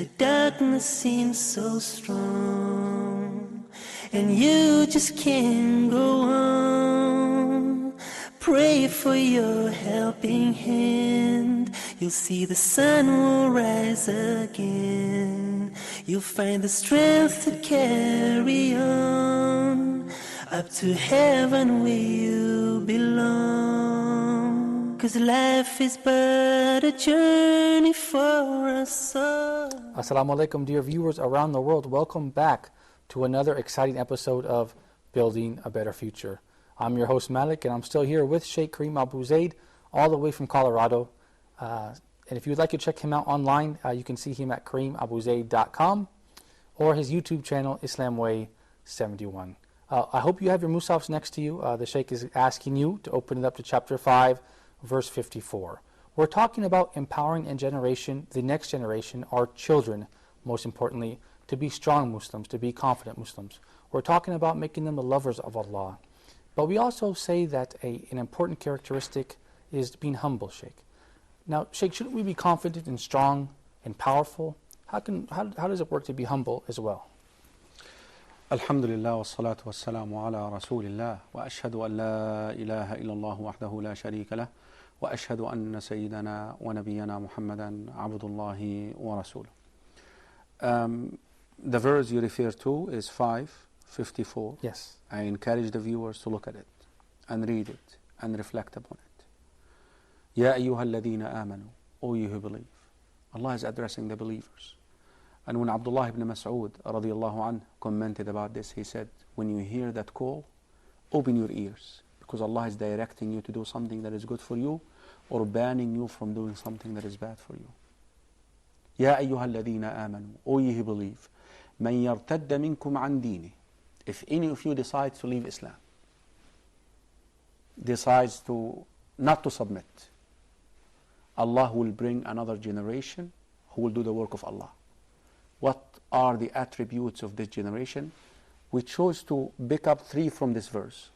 the darkness seems so strong, and you just can't go on. Pray for your helping hand. You'll see the sun will rise again. You'll find the strength to carry on up to heaven where you belong. 'Cause life is but a journey for us all. Assalamu alaikum, dear viewers around the world. Welcome back to another exciting episode of Building a Better Future. I'm your host Malik, and I'm still here with Sheikh Karim Abu Zaid, all the way from Colorado. And if you'd like to check him out online, you can see him at karimabuzaid.com or his YouTube channel, Islamway71. I hope you have your mushafs next to you. The Sheikh is asking you to open it up to chapter 5, verse 54. We're talking about empowering the next generation, our children, most importantly, to be strong Muslims, to be confident Muslims. We're talking about making them the lovers of Allah. But we also say that an important characteristic is being humble, Sheikh. Now, Sheikh, shouldn't we be confident and strong and powerful? How does it work to be humble as well? Alhamdulillah wa salatu wa salamu ala rasulillah wa ashhadu an la ilaha illallah wahdahu la sharika lah wa ashhadu anna sayyidana wa nabiyyana Muhammadan abdullahi wa rasuluh. The verse you refer to is 5:54. Yes. I encourage the viewers to look at it and read it and reflect upon it. Ya ayyuha alladhina amanu, O you who believe. Allah is addressing the believers. And when Abdullah ibn Mas'ud radiyallahu anhu commented about this, he said, when you hear that call, open your ears, because Allah is directing you to do something that is good for you or banning you from doing something that is bad for you. Ya ayyuha alladhina amanu, O you who believe. Man yartadda minkum an dini. If any of you decides to leave Islam, decides to not to submit, Allah will bring another generation who will do the work of Allah. What are the attributes of this generation? We chose to pick up 3 from this verse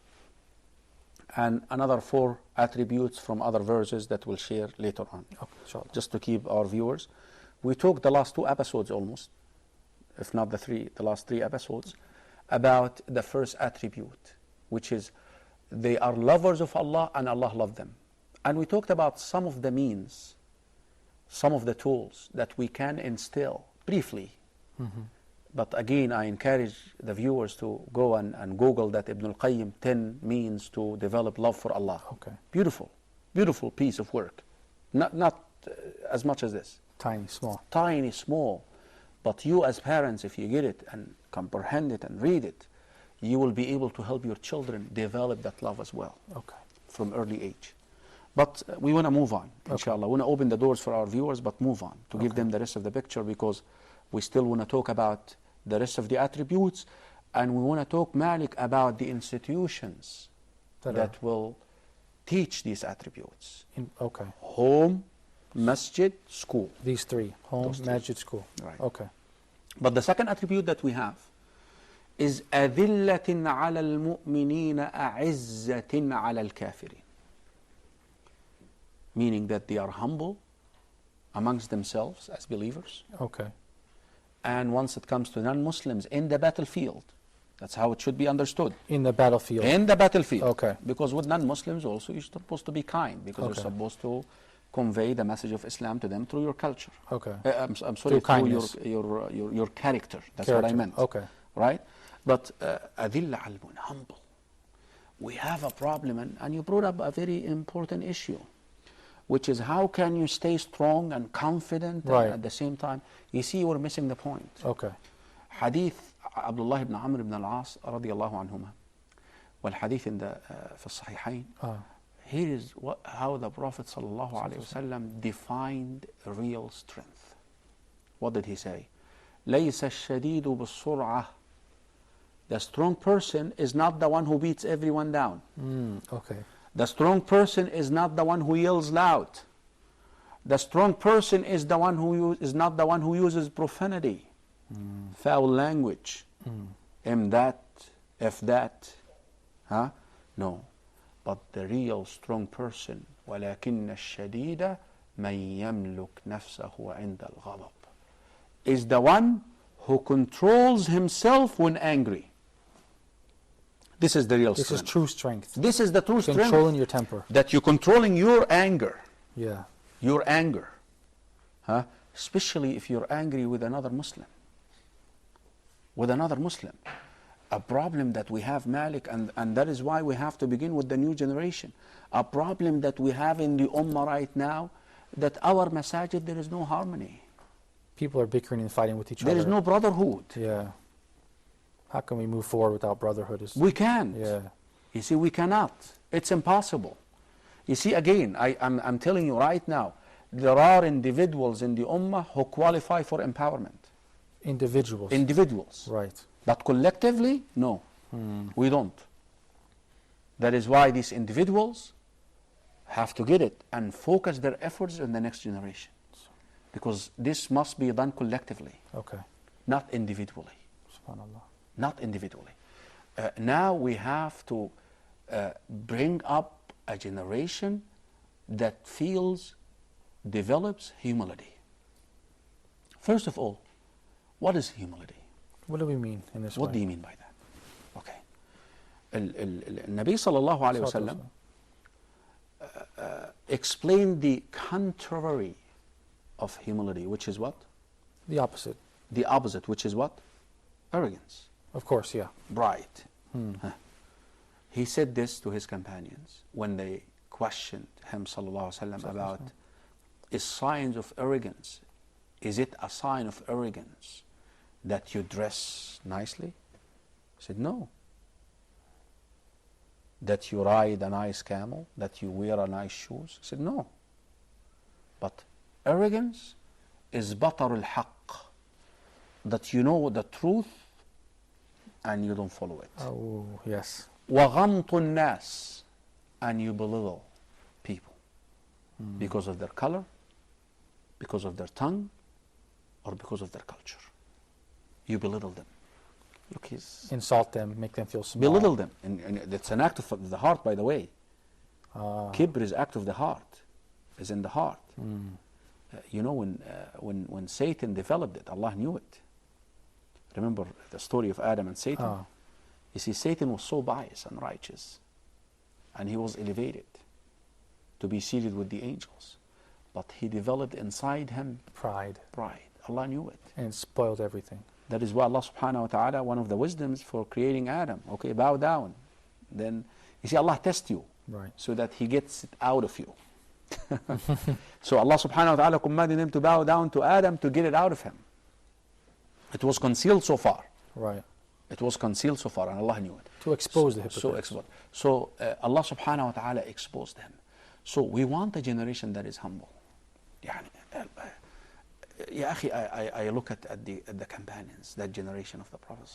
and another 4 attributes from other verses that we'll share later on. Okay, just to keep our viewers. We took the last 2 episodes almost, if not the last 3 episodes, about the first attribute, which is they are lovers of Allah and Allah loved them. And we talked about some of the means, some of the tools that we can instill briefly. Mm-hmm. But again, I encourage the viewers to go and Google that Ibn al-Qayyim 10 means to develop love for Allah. Okay. Beautiful, beautiful piece of work. Not as much as this. Tiny, small. Tiny, small. But you as parents, if you get it and comprehend it and read it, you will be able to help your children develop that love as well. Okay. From early age. But we want to move on, inshallah. We want to open the doors for our viewers, but move on to give them the rest of the picture, because we still want to talk about the rest of the attributes, and we want to talk, Malik, about the institutions that will teach these attributes. Home, masjid, school. These 3, home, masjid, school. Right. Okay. But the second attribute that we have is أَذِلَّةٍ عَلَى الْمُؤْمِنِينَ أَعِزَّةٍ عَلى الْكَافِرِينَ. Meaning that they are humble amongst themselves as believers. Okay. And once it comes to non-Muslims in the battlefield, that's how it should be understood. In the battlefield. In the battlefield. Okay. Because with non-Muslims also you're supposed to be kind, because you're supposed to convey the message of Islam to them through your culture. Okay. I'm sorry, through your character. That's what I meant. Okay. Right? But adilla al-mun, humble. We have a problem, and you brought up a very important issue, which is how can you stay strong and confident and at the same time? You see, we're missing the point. Okay. Hadith Abdullah ibn Amr ibn al-As radiyallahu anhuma, والحديث in the في الصحيحين. Here is how the Prophet sallallahu alaihi wasallam defined real strength. What did he say? ليس الشديد بالسرعة. The strong person is not the one who beats everyone down. Okay. The strong person is not the one who yells loud. The strong person is not the one who uses profanity, foul language, that, if that. No. But the real strong person, ولكن الشديد من يملك نفسه عند الغضب, is the one who controls himself when angry. This is the real strength. This is true strength. This is the true strength. Controlling your temper. That you're controlling your anger. Yeah. Your anger. Huh? Especially if you're angry with another Muslim. With another Muslim. A problem that we have, Malik, and that is why we have to begin with the new generation. A problem that we have in the Ummah right now, that our masajid, there is no harmony. People are bickering and fighting with each other. There is no brotherhood. Yeah. How can we move forward without brotherhood? We can't. Yeah. You see, we cannot. It's impossible. You see, again, I'm telling you right now, there are individuals in the Ummah who qualify for empowerment. Individuals. Individuals. Right. But collectively, no. We don't. That is why these individuals have to get it and focus their efforts on the next generation. Because this must be done collectively. Okay. Not individually. SubhanAllah. Not individually. Now we have to bring up a generation that develops humility. First of all, what is humility? What do we mean in this What way? do you mean by that? Okay. Nabi sallallahu alayhi wa sallam explained the contrary of humility, which is what? The opposite. The opposite, which is what? Arrogance. Of course, yeah. Pride. He said this to his companions when they questioned him sallallahu alayhi wa sallam about is signs of arrogance. Is it a sign of arrogance that you dress nicely? He said, no. That you ride a nice camel, that you wear a nice shoes? He said, no. But arrogance is batar al-haqq, that you know the truth and you don't follow it. Oh, yes. وَغَمْطُ النَّاسِ, and you belittle people because of their color, because of their tongue, or because of their culture. You belittle them. Look, Insult them, make them feel small. belittle them. And it's an act of the heart, by the way. Kibr is act of the heart, is in the heart. You know, when Satan developed it, Allah knew it. Remember the story of Adam and Satan? You see, Satan was so pious and righteous, and he was elevated to be seated with the angels. But he developed inside him Pride. Allah knew it. And it spoiled everything. That is why Allah subhanahu wa ta'ala, one of the wisdoms for creating Adam, okay, bow down. Then, you see, Allah tests you. Right. So that He gets it out of you. So Allah subhanahu wa ta'ala commanded him to bow down to Adam to get it out of him. It was concealed so far. Right. It was concealed so far, and Allah knew it. To expose the hypocrites. So Allah subhanahu wa ta'ala exposed them. So we want a generation that is humble. Ya akhi, I look at the companions, that generation of the Prophet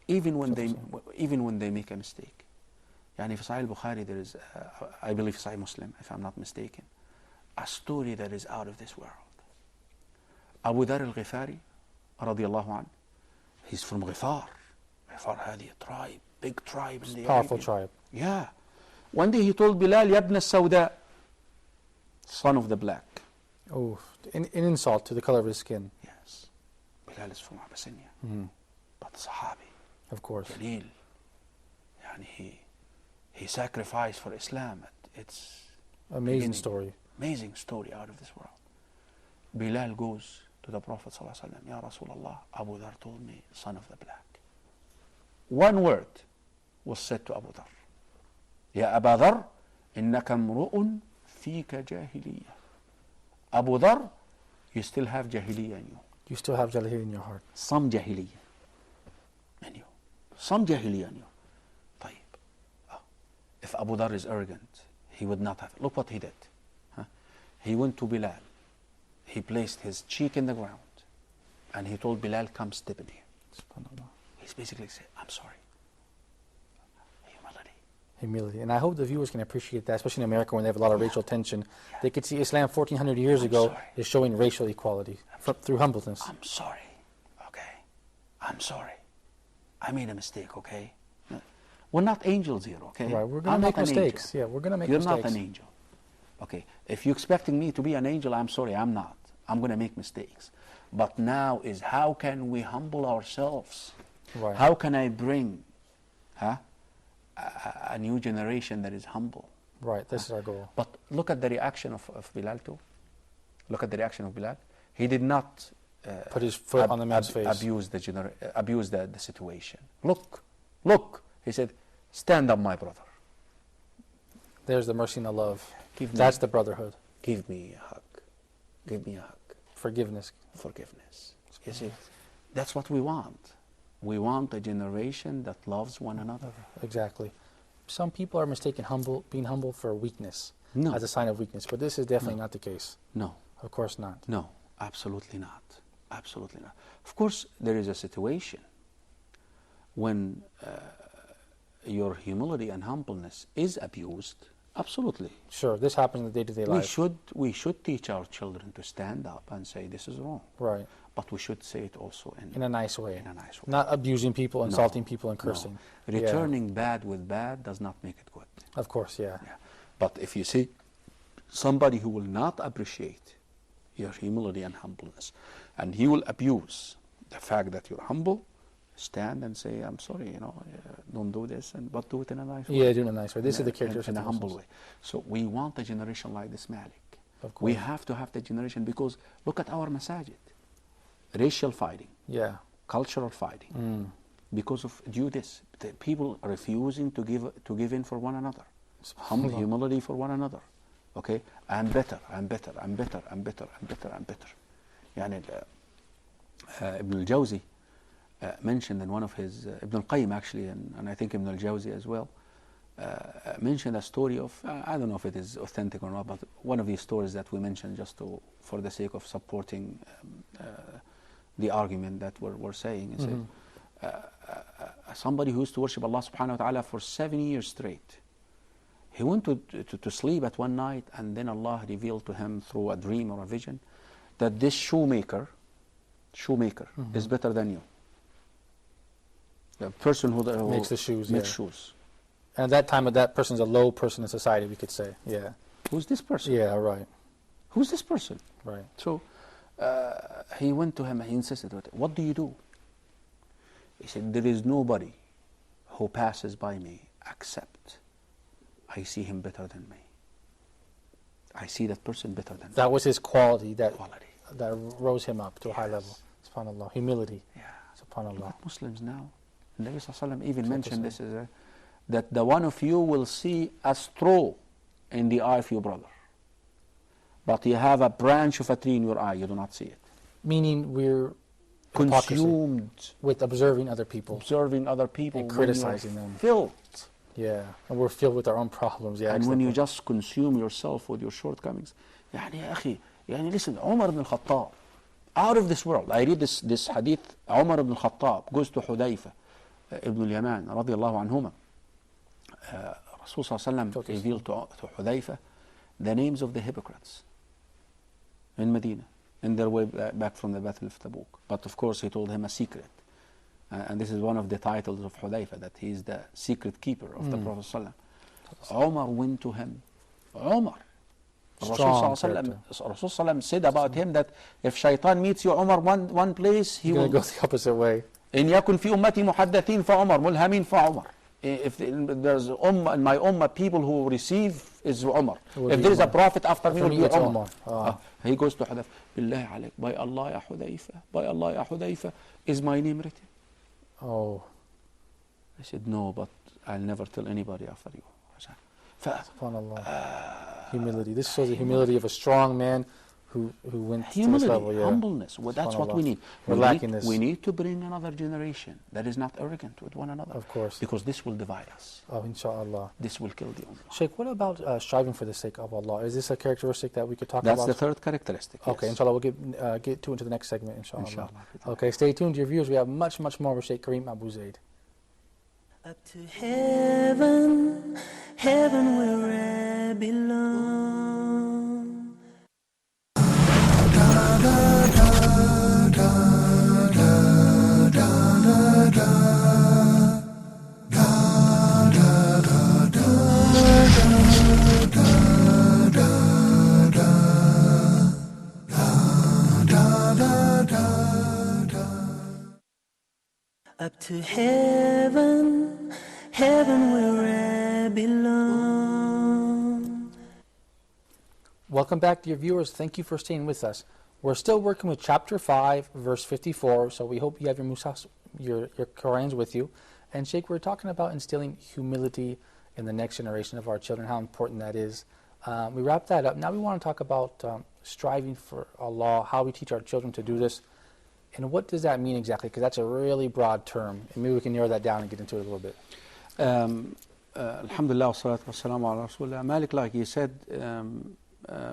even when they make a mistake. Yani for Sahih al-Bukhari there is, I believe Sahih Muslim, if I'm not mistaken, a story that is out of this world. Abu Dhar al-Ghifari, radiyallahu anhu, he's from Ghifar. Ghifar had a tribe, big tribe in the Powerful Arabian. tribe. Yeah. One day he told Bilal, Yabna al-Sawda, son of the black. Oh, an insult to the color of his skin. Yes. Bilal is from Abyssinia. But Sahabi. Of course. Jalil. Yani he sacrificed for Islam. It's amazing story. Amazing story out of this world. Bilal goes to the Prophet ﷺ, Ya Rasulullah, Abu Dhar told me, son of the black. One word was said to Abu Dhar. Ya Aba Dhar, innaka mru'un fika jahiliyyah. Abu Dhar, you still have jahiliyyah in you. You still have jahiliyyah in your heart. Some jahiliyyah in you. Some jahiliyyah in you. طيب. If Abu Dhar is arrogant, he would not have it. Look what he did. He went to Bilal. He placed his cheek in the ground. And he told Bilal, come step in here. SubhanAllah. He's basically saying, I'm sorry. Humility. And I hope the viewers can appreciate that, especially in America when they have a lot of racial tension. They could see Islam 1400 years ago is showing racial equality through humbleness. I'm sorry. Okay. I'm sorry. I made a mistake, okay? We're not angels here, okay? Right, we're going to make mistakes. Yeah, we're going to make mistakes. You're not an angel. Okay. If you're expecting me to be an angel, I'm sorry, I'm not. I'm going to make mistakes. But now is how can we humble ourselves? Right. How can I bring a new generation that is humble? Right, this is our goal. But look at the reaction of Bilal too. Look at the reaction of Bilal. He did not Put his foot on the man's face. abuse the situation. Look. He said, stand up, my brother. There's the mercy and the love. That's the brotherhood. Give me a hug. Give me a hug. Forgiveness. You see, that's what we want. We want a generation that loves one another. Exactly. Some people are mistaken being humble for weakness, No. as a sign of weakness, but this is definitely not the case. No. Of course not. No, absolutely not. Absolutely not. Of course, there is a situation when your humility and humbleness is abused. Absolutely. Sure, this happens in the day-to-day life. We should teach our children to stand up and say this is wrong. Right. But we should say it also In a nice way. In a nice way. Not abusing people, insulting No, people, and cursing. no. Returning bad with bad does not make it good. Of course, yeah. But if you see somebody who will not appreciate your humility and humbleness, and he will abuse the fact that you're humble, stand and say, I'm sorry, don't do this, but do it in a nice way. Yeah, do it in a nice way. This is the characteristic. In a humble way. So we want a generation like this, Malik. Of course. We have to have the generation, because look at our masajid. Racial fighting. Yeah. Cultural fighting. Because of this. The people are refusing to give in for one another. Humility for one another. Okay? I'm better. يعني Ibn al-Jawzi mentioned in one of his, Ibn al-Qayyim actually, and I think Ibn al-Jawzi as well, mentioned a story of, I don't know if it is authentic or not, but one of these stories that we mentioned just for the sake of supporting the argument that we're saying. Somebody who used to worship Allah subhanahu wa ta'ala for 7 years straight. He went to sleep at one night, and then Allah revealed to him through a dream or a vision that this shoemaker is better than you. The person who makes the shoes. Makes shoes. And at that time, that person's a low person in society, we could say. Yeah. Who's this person? Yeah, right. Who's this person? Right. So he went to him and he insisted, what do you do? He said, there is nobody who passes by me except I see him better than me. I see that person better than me. That was his quality that rose him up to a high level. SubhanAllah. Humility. Yeah. SubhanAllah. Like Muslims now. The Nabi Sallallahu Alaihi Wasallam even mentioned this, that the one of you will see a straw in the eye of your brother. But you have a branch of a tree in your eye, you do not see it. Meaning we're consumed with observing other people. And criticizing them. Filled. Yeah. And we're filled with our own problems. Yeah. And when you just consume yourself with your shortcomings, listen, Umar ibn al-Khattab, out of this world. I read this hadith. Umar ibn al-Khattab goes to Hudayfa ibn al-Yaman radiyallahu anhuma. Rasul sallallahu alaihi wasallam revealed to Hudayfa the names of the hypocrites in Medina in their way back from the Battle of Tabuk. But of course he told him a secret. And this is one of the titles of Hudayfa, that he is the secret keeper of the Prophet sallallahu alaihi wasallam. Umar went to him. Umar. Rasul sallallahu said about him that if shaitan meets you, Umar, one place, he will go the opposite way. إن يكن في أمتي محدثين فعمر ملهمين فعمر. If there's in my ummah people who receive is Umar. If there is a prophet after me, it will be Umar. He goes to Hudayfa. Billahi alayk, by Allah ya Hudayfa, is my name written? Oh. I said, no, but I'll never tell anybody after you. SubhanAllah. Humility. This shows the humility of a strong man who went to this level. Yeah. Humbleness. Well, that's what we need. We're lacking this. We need to bring another generation that is not arrogant with one another. Of course. Because this will divide us. Oh, inshallah. This will kill the ummah. Sheikh, what about striving for the sake of Allah? Is this a characteristic that we could talk about? That's the third characteristic. Okay, yes. inshallah, we'll get to into the next segment, inshallah. Okay, stay tuned, dear viewers. We have much more with Sheikh Karim Abu Zaid. Up to heaven, heaven where I belong. up to heaven, heaven where I belong. Welcome back, dear viewers. Thank you for staying with us. We're still working with chapter 5, verse 54, so we hope you have your Musaf, your Qurans with you. And Sheikh, we're talking about instilling humility in the next generation of our children, how important that is. We wrapped that up. Now we want to talk about striving for Allah, how we teach our children to do this. And what does that mean exactly? Because that's a really broad term. And maybe we can narrow that down and get into it a little bit. Alhamdulillah, wa salatu wa salamu ala Rasulullah. Malik, like you said,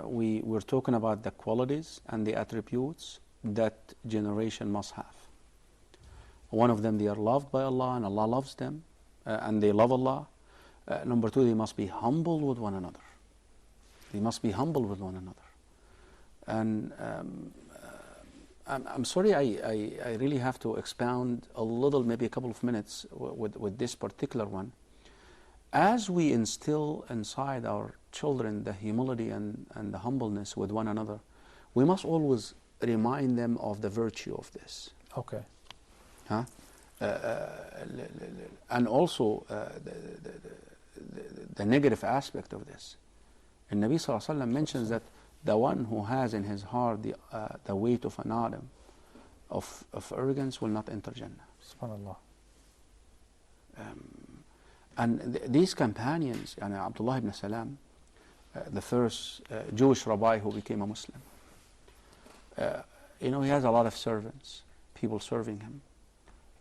we're talking about the qualities and the attributes that generation must have. One of them, they are loved by Allah and Allah loves them, and they love Allah. Number two, they must be humble with one another. They must be humble with one another. And I'm sorry, I really have to expound a little, maybe a couple of minutes with this particular one. As we instill inside our children the humility and the humbleness with one another, we must always remind them of the virtue of this. Okay. Huh? And also the negative aspect of this. And Nabi Sallallahu Alaihi Wasallam mentions that the one who has in his heart the weight of an atom of arrogance will not enter Jannah. SubhanAllah. And these companions, Abdullah ibn Salam, the first Jewish rabbi who became a Muslim, he has a lot of servants, people serving him.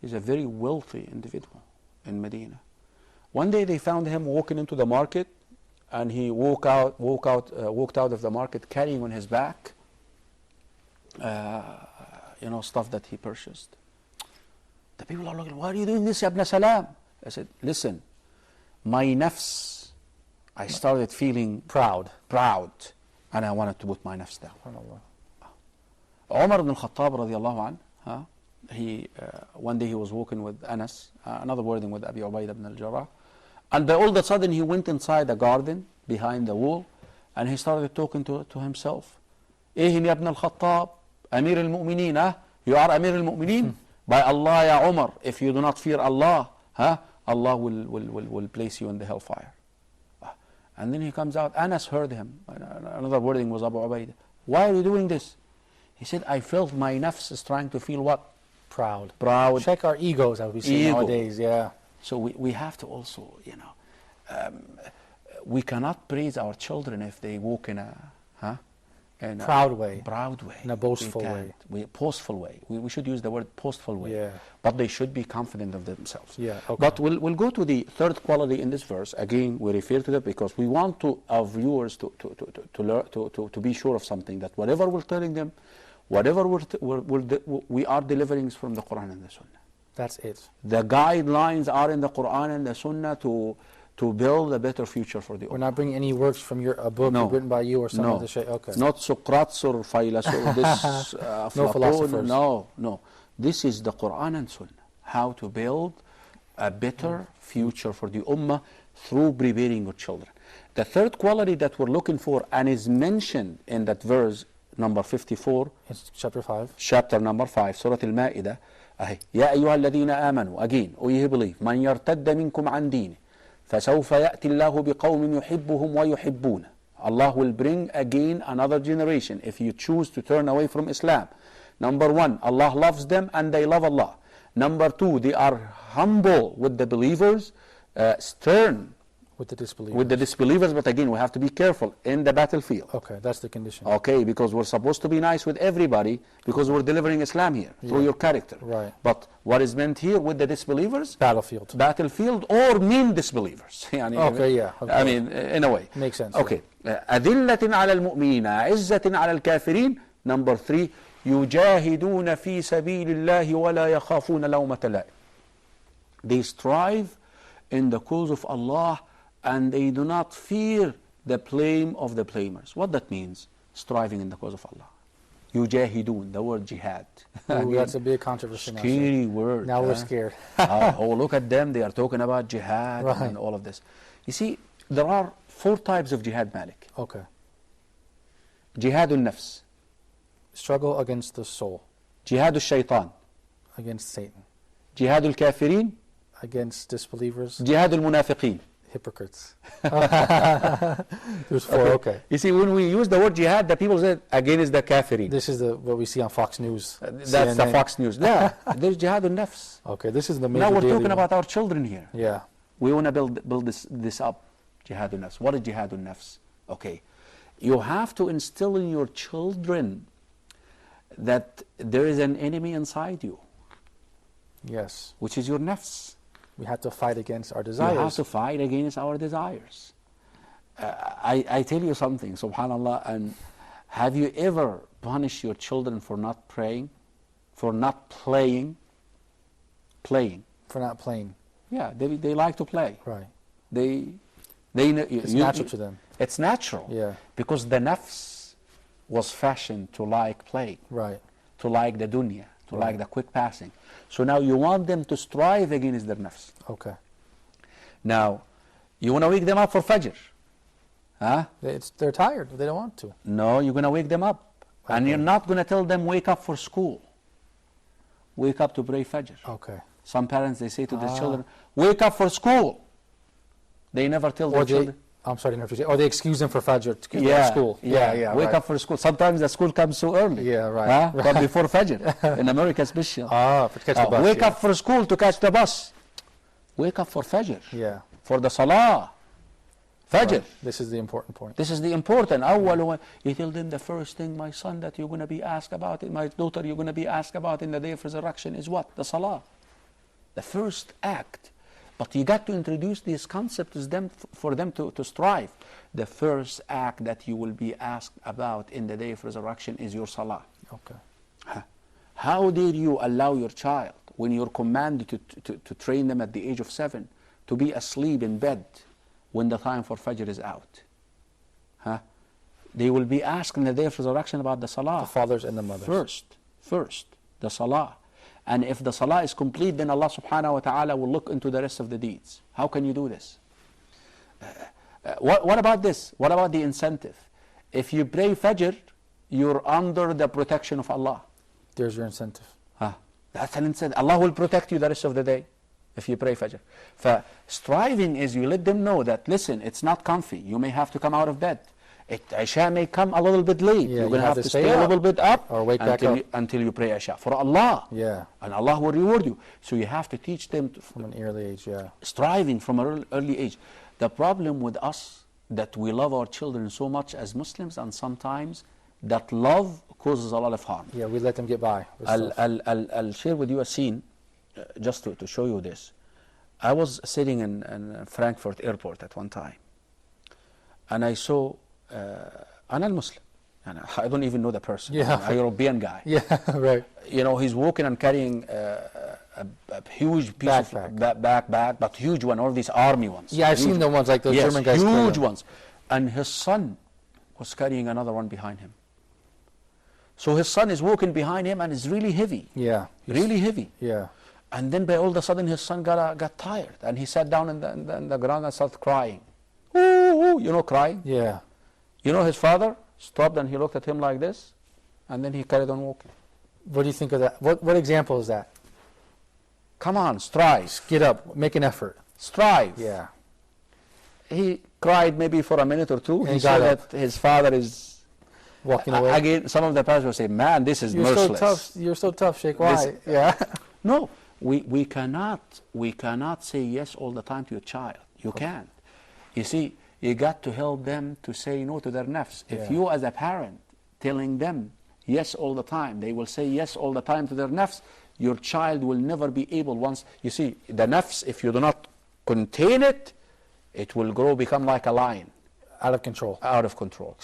He's a very wealthy individual in Medina. One day they found him walking into the market, and he walked out of the market carrying on his back, stuff that he purchased. The people are looking, why are you doing this, Ibn Salam? I said, listen, my nafs, I started feeling proud, and I wanted to put my nafs down. Umar ibn al-Khattab radiallahu anh, one day he was walking with Anas, another wording with Abi Ubaid ibn al-Jarrah, and all of a sudden he went inside the garden behind the wall, and he started talking to himself. Ihim ibn al-Khattab, Amir al-Mu'mineen, you are Amir al-Mu'mineen? By Allah, ya Umar, if you do not fear Allah, Allah will place you in the hellfire. And then he comes out. Anas heard him. Another wording was Abu Ubaid. Why are you doing this? He said, I felt my nafs is trying to feel what? Proud. Check our egos, as we say nowadays, yeah. So we have to also, we cannot praise our children if they walk in a proud way. In a boastful way. Boastful way. We should use the word boastful way. Yeah. But they should be confident of themselves. Yeah. Okay. But we'll go to the third quality in this verse. Again, we refer to that because we want our viewers to be sure of something, that whatever we're telling them, whatever we are delivering is from the Quran and the Sunnah. That's it. The guidelines are in the Quran and the Sunnah to build a better future for the Ummah. We're not bringing any works from a book written by you or some other Shaykh. Okay. Not Socrates or philosophers. No philosophers. No. This is the Quran and Sunnah. How to build a better future for the Ummah through preparing your children. The third quality that we're looking for and is mentioned in that verse number 54. It's chapter 5. Chapter number 5, Surah Al-Ma'idah. يا أيها الذين آمنوا, again, O ye who believe, من يرتد منكم عن دينه فسوف يأتي الله بقوم يحبهم ويحبونه. Allah will bring again another generation if you choose to turn away from Islam. Number one, Allah loves them and they love Allah. Number two, they are humble with the believers, stern with the disbelievers. But again, we have to be careful in the battlefield. Okay, that's the condition. Okay, because we're supposed to be nice with everybody because we're delivering Islam here through your character. Right. But what is meant here with the disbelievers? Battlefield or mean disbelievers. Okay, yeah. Okay. I mean, in a way. Makes sense. Okay. أذلة على المؤمنين عزة على الكافرين. Number 3, يجاهدون في سبيل الله ولا يخافون لومة لائم. They strive in the cause of Allah and they do not fear the blame of the blamers. What that means? Striving in the cause of Allah. Yujahidun, the word jihad. Ooh, that's a big controversy now. Scary word. Now we're scared. Look at them. They are talking about jihad and all of this. You see, there are 4 types of jihad, Malik. Okay. Jihadun nafs. Struggle against the soul. Jihadul shaitan. Against Satan. Jihad al-kafirin. Against disbelievers. Jihad al-munafiqeen. Hypocrites. There's 4, okay. You see, when we use the word jihad, the people say against the kafirin. This is what we see on Fox News. That's CNN. the Fox News. Yeah, there's jihad al-nafs. Okay, this is the major Now we're daily talking one. about our children here. Yeah. We want to build this up. Jihad al-nafs. What is jihad al-nafs? Okay. You have to instill in your children that there is an enemy inside you, Yes. which is your nafs. We have to fight against our You desires. have to fight against our desires. I tell you something, subhanallah, and have you ever punished your children for not praying, for not playing? Playing. For not playing. Yeah, they like to play. Right. It's natural to them. It's natural. Yeah. Because the nafs was fashioned to like play, Right. to like the dunya, to Right. like the quick passing. So now you want them to strive against their nafs. Okay. Now, you want to wake them up for fajr. Huh? They're tired. They don't want to. No, you're going to wake them up. And Okay. you're not going to tell them wake up for school. Wake up to pray fajr. Okay. Some parents, they say to their children, wake up for school. They never tell their children. I'm sorry to interrupt you. Or they excuse them for Fajr to go Yeah, to school. yeah. Wake right. up for school. Sometimes the school comes so early. Yeah, right, Huh? right. But before Fajr, in America especially. To catch the bus. Wake yeah. up for school to catch the bus. Wake up for Fajr. Yeah. For the Salah. Fajr. Right. This is the important point. This is the important. You tell them the first thing, my son, that you're going to be asked about, my daughter, you're going to be asked about in the day of resurrection is what? The Salah. The first act. But you got to introduce these concepts for them to strive. The first act that you will be asked about in the day of resurrection is your Salah. Okay. How did you allow your child, when you're commanded to train them at the age of 7, to be asleep in bed when the time for Fajr is out? They will be asked in the day of resurrection about the Salah. The fathers and the mothers. First, the Salah. And if the Salah is complete, then Allah subhanahu wa ta'ala will look into the rest of the deeds. How can you do this? What about this? What about the incentive? If you pray Fajr, you're under the protection of Allah. There's your incentive. That's an incentive. Allah will protect you the rest of the day if you pray Fajr. Striving is you let them know that, listen, it's not comfy. You may have to come out of bed. Isha may come a little bit late. Yeah, You're going to have to stay up. a little bit up Or wake back up. until you pray Isha. For Allah. Yeah. And Allah will reward you. So you have to teach them From an early age, yeah. striving from an early age. The problem with us, that we love our children so much as Muslims, and sometimes that love causes a lot of harm. Yeah, we let them get by. with stuff. I'll share with you a scene just to show you this. I was sitting in Frankfurt airport at one time, and I saw an Muslim, and I don't even know the person. Yeah. A European guy. Yeah, right. You know, he's walking and carrying a huge piece of backpack, but huge one, all these army ones. Yeah, I've seen the ones like those Yes, German guys. carry huge them. ones. And his son was carrying another one behind him. So his son is walking behind him and it's really heavy. Yeah. Really heavy. Yeah. And then by all of a sudden his son got tired and he sat down in the ground and started crying. Ooh, you know, crying. Yeah. You know, his father stopped and he looked at him like this, and then he carried on walking. What do you think of that? What example is that? Come on, strive. Get up, make an effort. Strive. Yeah. He cried maybe for a minute or two. And He he saw got up. that his father is Walking away. again. Some of the pastors will say, "Man, this is You're merciless." so tough. You're so tough, Sheikh. Why? This- Yeah. No, we cannot say yes all the time to your child. You can't. You see, you got to help them to say no to their nafs. If Yeah. you as a parent telling them yes all the time, they will say yes all the time to their nafs, your child will never be able once. You see, the nafs, if you do not contain it, it will become like a lion. Out of control. Out of control.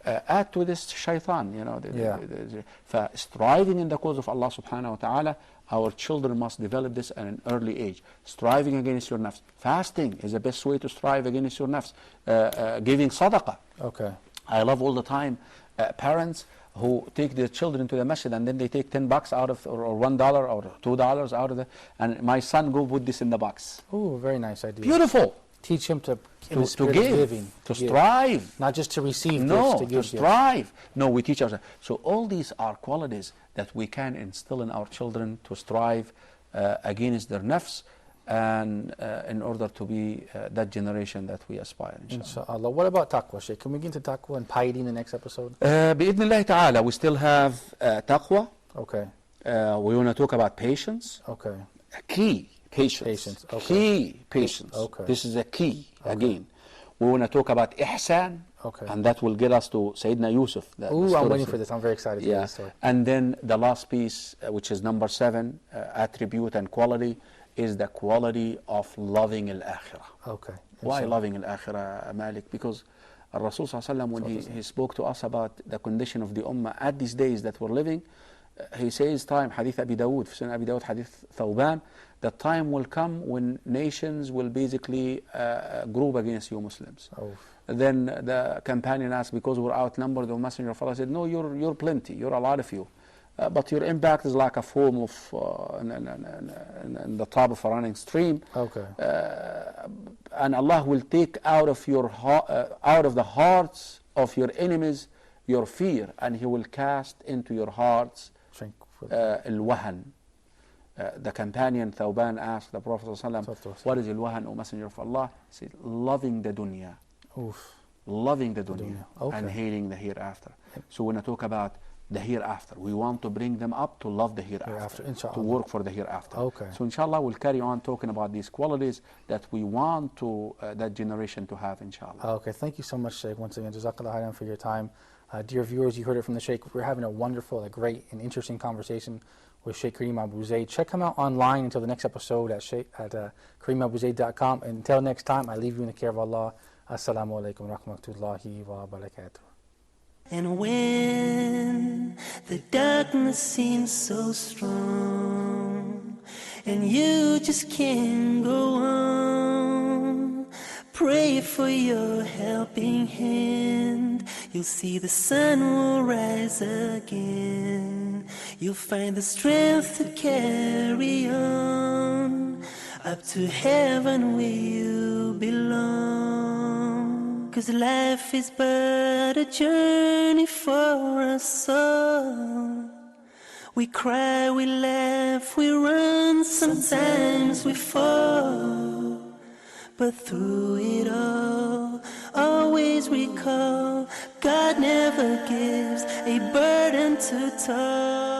Add to this shaitan, you know. Striving in the cause of Allah subhanahu wa ta'ala, our children must develop this at an early age. Striving against your nafs. Fasting is the best way to strive against your nafs. Giving sadaqah. Okay. I love all the time parents who take their children to the masjid and then they take $10 out of, or $1 or $2 out of the, and my son go put this in the box. Ooh, very nice idea. Beautiful. Teach him to To spirit of give, giving, to give. strive. Not just to receive No, gifts, to give to strive. No, we teach ourselves. So all these are qualities that we can instill in our children to strive against their nafs, and in order to be that generation that we aspire, inshallah. Inshallah. What about taqwa, Shaykh? Can we get into taqwa and piety in the next episode? بإذن الله تعالى, we still have taqwa. Okay. We want to talk about patience. Okay. Key patience. Patience. Okay. Key patience. Okay. This is a key. Okay. Again, we want to talk about ihsan. Okay. And that will get us to Sayyidina Yusuf. Ooh, I'm waiting for this. I'm very excited to hear this story. And then the last piece, which is number 7, attribute and quality, is the quality of loving al-akhirah. Okay. Why loving al-akhirah, Malik? Because Rasul Sallallahu when he spoke to us about the condition of the ummah at these days that we're living, he says time, Hadith Abi Dawood, Sunan Abi Dawood, Hadith Thawban, that time will come when nations will basically group against you Muslims. Oh. Then the companion asked, because we're outnumbered, the Messenger of Allah said, no, you're plenty, you're a lot of you. But your impact is like a foam of in the top of a running stream. Okay. And Allah will take out of the hearts of your enemies your fear, and He will cast into your hearts al-wahan. The companion Thawban asked the Prophet ﷺ, what is al-wahan, O Messenger of Allah? He said, loving the dunya. Oof. Loving the dunya. Okay. And hating the hereafter. So when I talk about the hereafter, we want to bring them up to love the hereafter, to work for the hereafter. Okay. So inshallah we'll carry on talking about these qualities that we want to that generation to have, inshallah. Okay, thank you so much, Shaykh. Once again, Jazakallah khairan for your time. Dear viewers, you heard it from the Shaykh. We're having a wonderful, great, and interesting conversation with Shaykh Karim Abu Zaid. Check him out online until the next episode at KarimAbuZaid.com. And until next time, I leave you in the care of Allah. Assalamu alaikum wa rahmatullahi wa barakatuh. And when the darkness seems so strong and you just can't go on, pray for your helping hand. You'll see the sun will rise again. You'll find the strength to carry on up to heaven where you belong. 'Cause life is but a journey for us all. We cry, we laugh, we run, sometimes we fall. But through it all, always recall, God never gives a burden too tall.